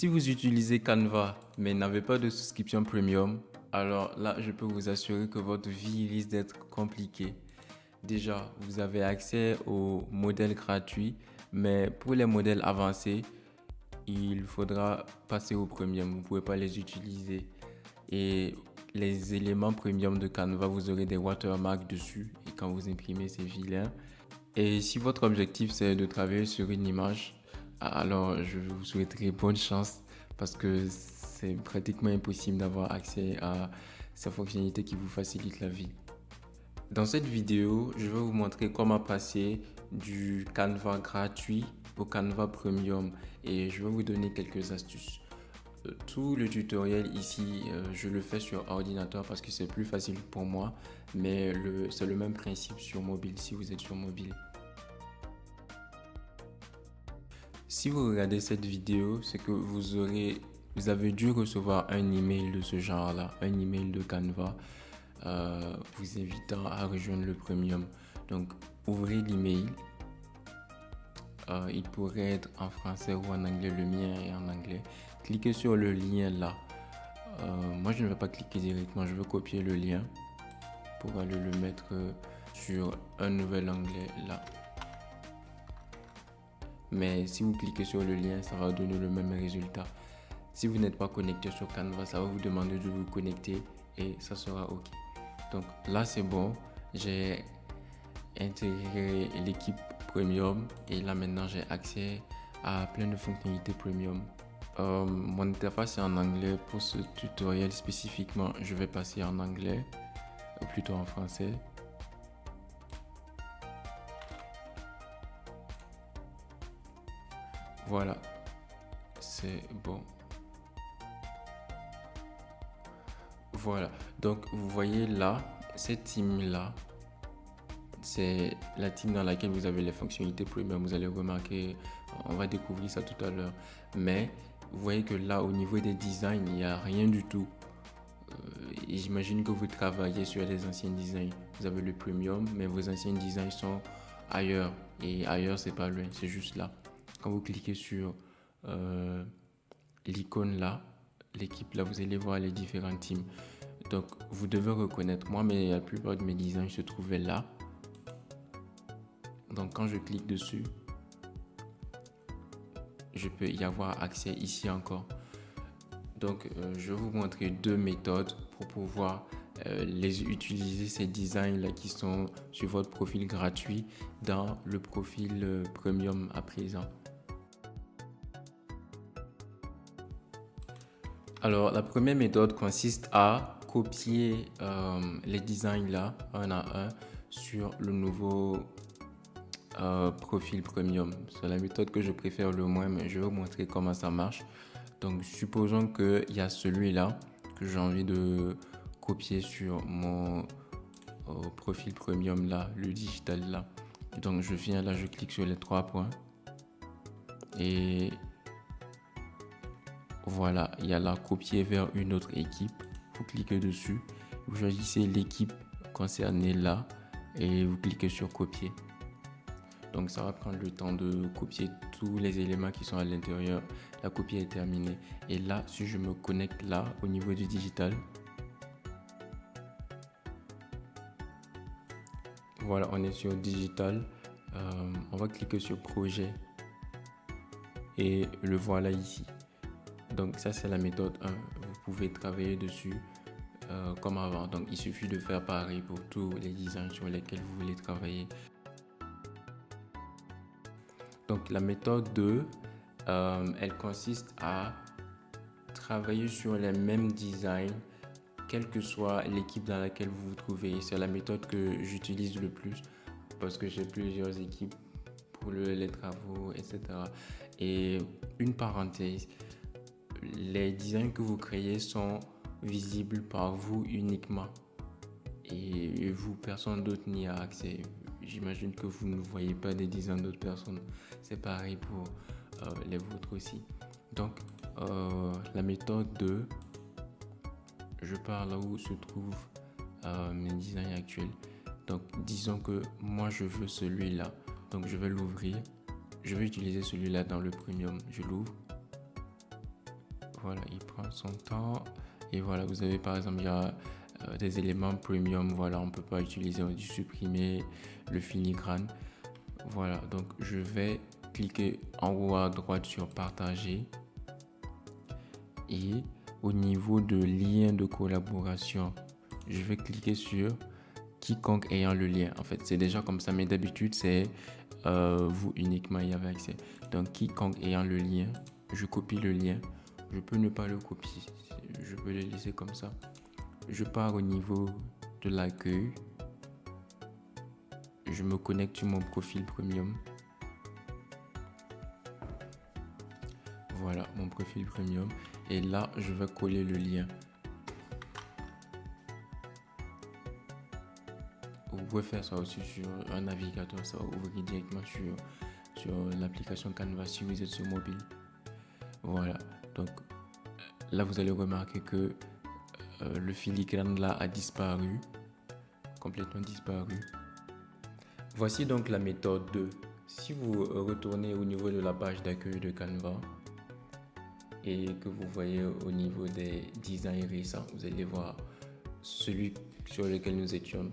Si vous utilisez Canva mais n'avez pas de souscription premium, alors là, je peux vous assurer que votre vie risque d'être compliquée. Déjà, vous avez accès aux modèles gratuits, mais pour les modèles avancés, il faudra passer au premium. Vous ne pouvez pas les utiliser. Et les éléments premium de Canva, vous aurez des watermarks dessus. Et quand vous imprimez, c'est vilain. Et si votre objectif, c'est de travailler sur une image, alors je vous souhaiterais bonne chance parce que c'est pratiquement impossible d'avoir accès à ces fonctionnalités qui vous facilitent la vie. Dans cette vidéo, je vais vous montrer comment passer du Canva gratuit au Canva Premium et je vais vous donner quelques astuces. Tout le tutoriel ici, je le fais sur ordinateur parce que c'est plus facile pour moi, mais c'est le même principe sur mobile si vous êtes sur mobile. Si vous regardez cette vidéo, c'est que vous avez dû recevoir un email de ce genre-là, un email de Canva vous invitant à rejoindre le premium. Donc, ouvrez l'email. Il pourrait être en français ou en anglais. Le mien est en anglais. Cliquez sur le lien là. Moi, je ne vais pas cliquer directement. Je veux copier le lien pour aller le mettre sur un nouvel onglet là. Mais si vous cliquez sur le lien, ça va donner le même résultat. Si vous n'êtes pas connecté sur Canva, ça va vous demander de vous connecter et ça sera OK. Donc là, c'est bon. J'ai intégré l'équipe premium et là maintenant, j'ai accès à plein de fonctionnalités premium. Mon interface est en anglais. Pour ce tutoriel spécifiquement, je vais passer en anglais ou plutôt en français. Voilà, c'est bon. Voilà, donc vous voyez là, cette team-là, c'est la team dans laquelle vous avez les fonctionnalités premium. Vous allez remarquer, on va découvrir ça tout à l'heure. Mais vous voyez que là, au niveau des designs, il n'y a rien du tout. Et j'imagine que vous travaillez sur les anciens designs. Vous avez le premium, mais vos anciens designs sont ailleurs. Et ailleurs, c'est pas loin, c'est juste là. Quand vous cliquez sur l'icône là, l'équipe là, vous allez voir les différents teams. Donc, vous devez reconnaître moi, mais la plupart de mes designs se trouvaient là. Donc, quand je clique dessus, je peux y avoir accès ici encore. Donc, je vais vous montrer deux méthodes pour pouvoir les utiliser, ces designs-là qui sont sur votre profil gratuit dans le profil premium à présent. Alors, la première méthode consiste à copier les designs là, un à un, sur le nouveau profil premium. C'est la méthode que je préfère le moins, mais je vais vous montrer comment ça marche. Donc, supposons qu'il y a celui-là que j'ai envie de copier sur mon profil premium là, le digital là. Donc, je viens là, je clique sur les trois points et voilà, il y a là copier vers une autre équipe. Vous cliquez dessus, vous choisissez l'équipe concernée là et vous cliquez sur copier. Donc ça va prendre le temps de copier tous les éléments qui sont à l'intérieur. La copie est terminée. Et là, si je me connecte là au niveau du digital, voilà, on est sur digital. On va cliquer sur projet et le voilà ici. Donc ça, c'est la méthode 1. Vous pouvez travailler dessus comme avant. Donc il suffit de faire pareil pour tous les designs sur lesquels vous voulez travailler. Donc la méthode 2, elle consiste à travailler sur les mêmes designs, quelle que soit l'équipe dans laquelle vous vous trouvez. C'est la méthode que j'utilise le plus parce que j'ai plusieurs équipes pour les travaux, etc. Et une parenthèse, les designs que vous créez sont visibles par vous uniquement. Et vous, personne d'autre n'y a accès. J'imagine que vous ne voyez pas des designs d'autres personnes. C'est pareil pour les vôtres aussi. Donc, la méthode 2, je pars là où se trouvent mes designs actuels. Donc, disons que moi, je veux celui-là. Donc, je vais l'ouvrir. Je vais utiliser celui-là dans le premium. Je l'ouvre. Voilà, il prend son temps. Et voilà, vous avez par exemple, il y a des éléments premium. Voilà, on ne peut pas utiliser, on a dû supprimer le filigrane. Voilà, donc je vais cliquer en haut à droite sur partager. Et au niveau de lien de collaboration, je vais cliquer sur quiconque ayant le lien. En fait, c'est déjà comme ça, mais d'habitude, c'est vous uniquement y avez accès. Donc, quiconque ayant le lien, je copie le lien. Je peux ne pas le copier. Je peux le laisser comme ça. Je pars au niveau de l'accueil. Je me connecte sur mon profil premium. Voilà, mon profil premium. Et là, je vais coller le lien. Vous pouvez faire ça aussi sur un navigateur. Ça va ouvrir directement sur l'application Canva si vous êtes sur mobile. Voilà. Donc, là, vous allez remarquer que le filigrane là a disparu. Complètement disparu. Voici donc la méthode 2. Si vous retournez au niveau de la page d'accueil de Canva et que vous voyez au niveau des designs récents, vous allez voir celui sur lequel nous étions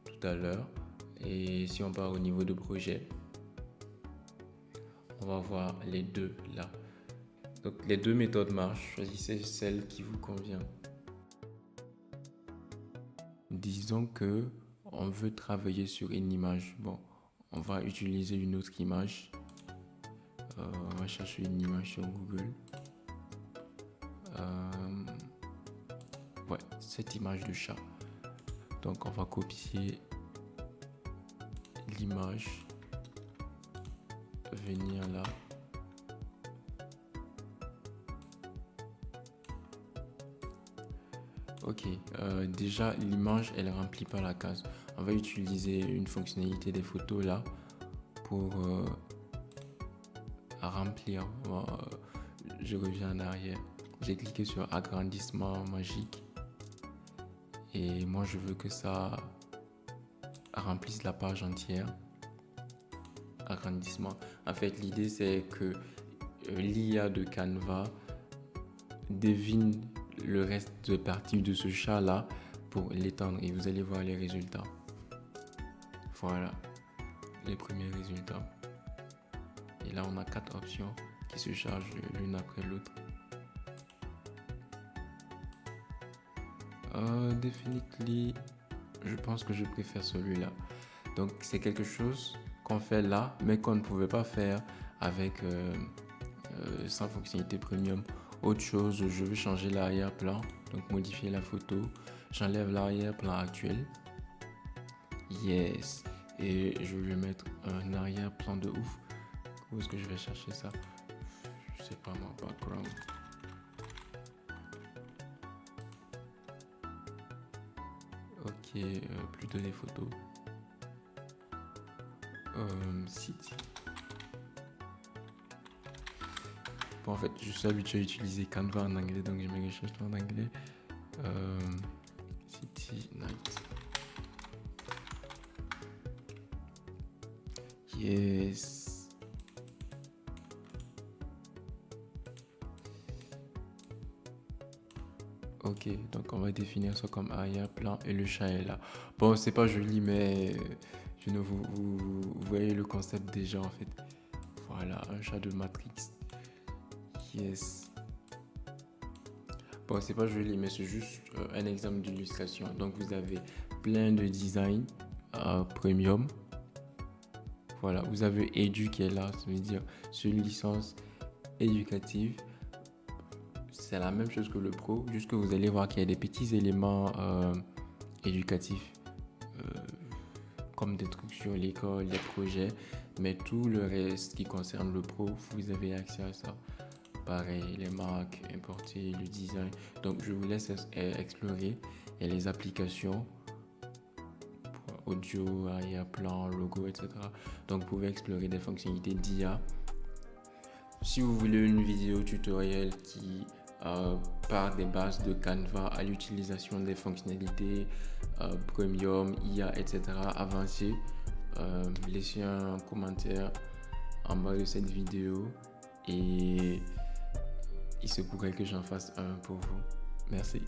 tout à l'heure. Et si on part au niveau de projet, on va voir les deux là. Donc les deux méthodes marchent, choisissez celle qui vous convient. Disons que on veut travailler sur une image. Bon, on va utiliser une autre image. On va chercher une image sur Google. Ouais, cette image de chat. Donc on va copier l'image, venir là. Ok, déjà l'image elle remplit pas la case. On va utiliser une fonctionnalité des photos là pour remplir. Bon, je reviens en arrière. J'ai cliqué sur agrandissement magique et moi je veux que ça remplisse la page entière. Agrandissement. En fait, l'idée c'est que l'IA de Canva devine le reste de partie de ce chat là pour l'étendre et vous allez voir les résultats. Voilà les premiers résultats. Et là on a 4 options qui se chargent l'une après l'autre. Definitely, je pense que je préfère celui-là. Donc c'est quelque chose qu'on fait là mais qu'on ne pouvait pas faire avec sans fonctionnalité premium. Autre chose, je veux changer l'arrière-plan, donc modifier la photo. J'enlève l'arrière-plan actuel. Yes. Et je vais mettre un arrière-plan de ouf. Où est-ce que je vais chercher ça? Je sais pas mon background. Ok, plutôt les photos. City. Bon, en fait, je suis habitué à utiliser Canva en anglais, donc je me recherche en anglais. City Night. Yes. Ok, donc on va définir ça comme arrière-plan et le chat est là. Bon, c'est pas joli, mais vous voyez le concept déjà en fait. Voilà, un chat de Matrix. Yes. Bon, c'est pas joli, mais c'est juste un exemple d'illustration. Donc, vous avez plein de designs premium. Voilà, vous avez Edu qui est là, ça veut dire sur une licence éducative. C'est la même chose que le pro, juste que vous allez voir qu'il y a des petits éléments éducatifs, comme des trucs sur l'école, les projets, mais tout le reste qui concerne le pro, vous avez accès à ça. Pareil, les marques, importer, le design. Donc, je vous laisse explorer et les applications pour audio, arrière-plan, logo, etc. Donc, vous pouvez explorer des fonctionnalités d'IA. Si vous voulez une vidéo tutoriel qui part des bases de Canva à l'utilisation des fonctionnalités premium, IA, etc. avancées, laissez un commentaire en bas de cette vidéo et il se pourrait que j'en fasse un pour vous. Merci.